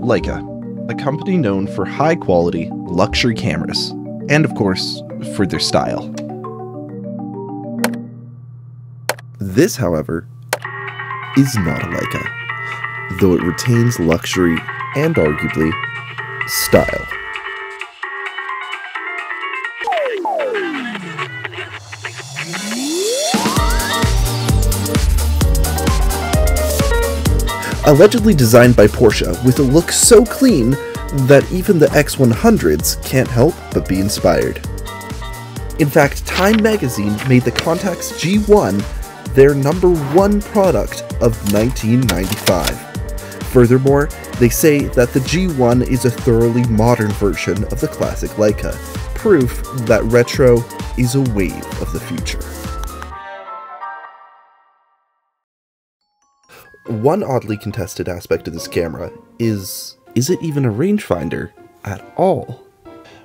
Leica, a company known for high-quality, luxury cameras, and of course, for their style. This, however, is not a Leica, though it retains luxury and arguably style. Allegedly designed by Porsche with a look so clean that even the X100s can't help but be inspired. In fact, Time magazine made the Contax G1 their #1 product of 1995. Furthermore, they say that the G1 is a thoroughly modern version of the classic Leica, proof that retro is a wave of the future. One oddly contested aspect of this camera is it even a rangefinder at all?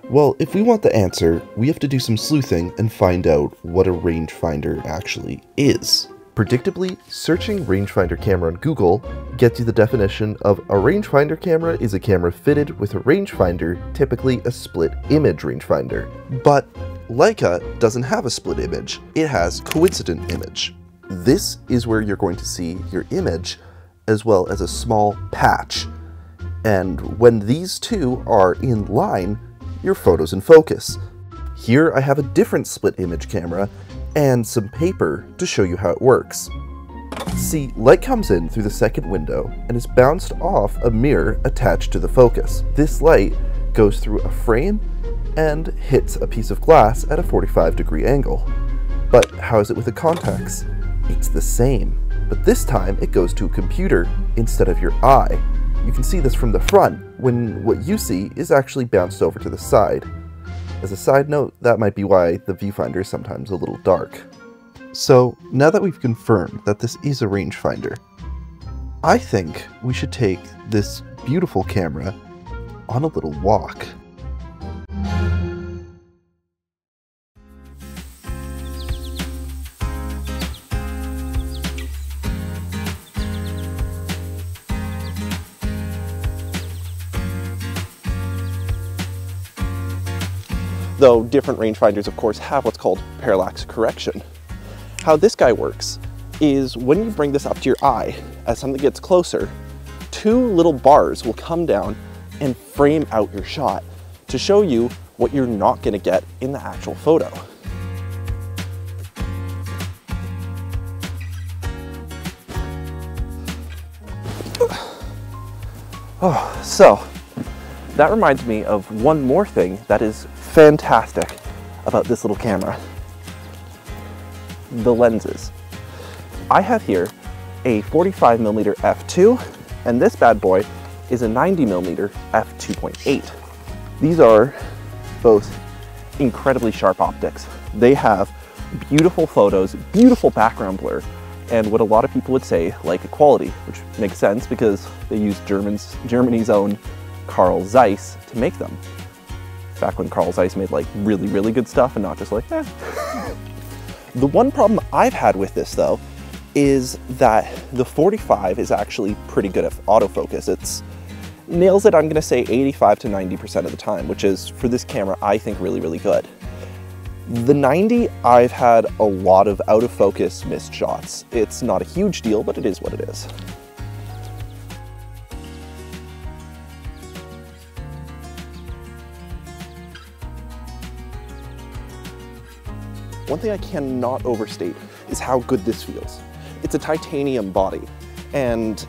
Well, if we want the answer, we have to do some sleuthing and find out what a rangefinder actually is. Predictably, searching rangefinder camera on Google gets you the definition of a rangefinder camera is a camera fitted with a rangefinder, typically a split image rangefinder. But Leica doesn't have a split image, it has coincident image. This is where you're going to see your image as well as a small patch. And when these two are in line, your photo's in focus. Here I have a different split image camera and some paper to show you how it works. See, light comes in through the second window and is bounced off a mirror attached to the focus. This light goes through a frame and hits a piece of glass at a 45-degree angle. But how is it with the Contax? It's the same, but this time it goes to a computer instead of your eye. You can see this from the front, when what you see is actually bounced over to the side. As a side note, that might be why the viewfinder is sometimes a little dark. So, now that we've confirmed that this is a rangefinder, I think we should take this beautiful camera on a little walk. Though different rangefinders, of course, have what's called parallax correction. How this guy works is when you bring this up to your eye, as something gets closer, two little bars will come down and frame out your shot to show you what you're not going to get in the actual photo. Oh, so that reminds me of one more thing that is fantastic about this little camera. The lenses. I have here a 45mm f2, and this bad boy is a 90mm f2.8. These are both incredibly sharp optics. They have beautiful photos, beautiful background blur, and what a lot of people would say Leica quality, which makes sense because they use Germany's own Carl Zeiss to make them. Back when Carl Zeiss made like really good stuff and not just like, eh. The one problem I've had with this though is that the 45 is actually pretty good at autofocus. It nails it, I'm gonna say 85 to 90% of the time, which is, for this camera, I think really good. The 90, I've had a lot of out of focus missed shots. It's not a huge deal, but it is what it is. One thing I cannot overstate is how good this feels. It's a titanium body, and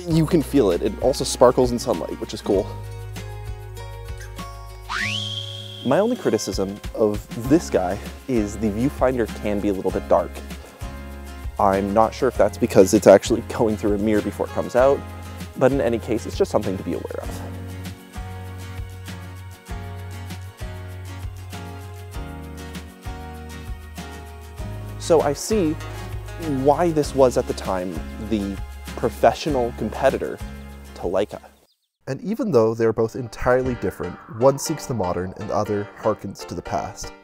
you can feel it. It also sparkles in sunlight, which is cool. My only criticism of this guy is the viewfinder can be a little bit dark. I'm not sure if that's because it's actually going through a mirror before it comes out, but in any case, it's just something to be aware of. So I see why this was at the time the professional competitor to Leica. And even though they're both entirely different, one seeks the modern and the other harkens to the past.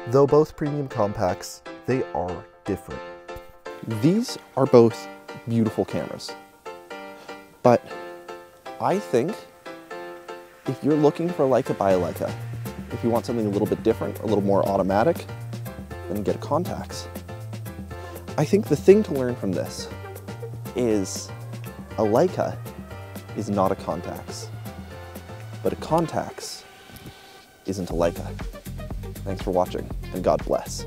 Though both premium compacts, they are different. These are both beautiful cameras, but I think if you're looking for a Leica, buy a Leica. If you want something a little bit different, a little more automatic, then get a Contax. I think the thing to learn from this is a Leica is not a Contax, but a Contax isn't a Leica. Thanks for watching, and God bless.